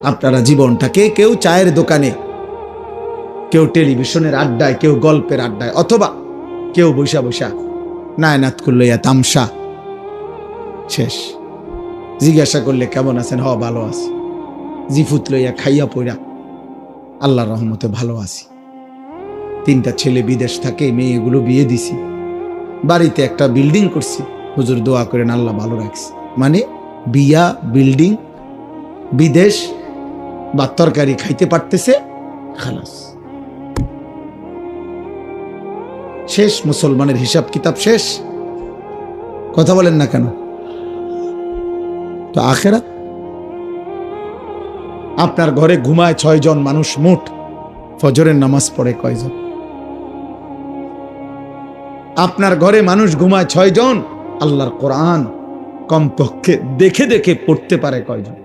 আপনারা জীবনটাকে কেউ চায়ের দোকানে, কেউ টেলিভিশনের আড্ডায়, কেউ গল্পের আড্ডায়, অথবা কেউ বৈশা বৈশা নায়নাত করলো ইয়া তামসা, শেষ। জিজ্ঞাসা করলে কেমন আছেন, হ ভালো আছি, জিফুত লইয়া খাইয়া পইরা আল্লাহর রহমতে ভালো আছি। 3টা ছেলে বিদেশ থাকে, মেয়েগুলো বিয়ে দিছি, বাড়িতে একটা বিল্ডিং করছি, হুজুর দোয়া করেন আল্লাহ ভালো রাখছি। মানে বিয়া, বিল্ডিং, বিদেশ, বা তরকারি খাইতে পারতেছে, খালাস, শেষ। মুসলমানের হিসাব কিতাব শেষ। কথা বলেন না কেন? তো আখেরাত, আপনার ঘরে ঘুমায় 6 জন মানুষ মোট, ফজরের নামাজ পড়ে কয়জন? আপনার ঘরে মানুষ ঘুমায় 6 জন, আল্লাহর কোরআন কমপক্ষে দেখে দেখে পড়তে পারে কয়জন?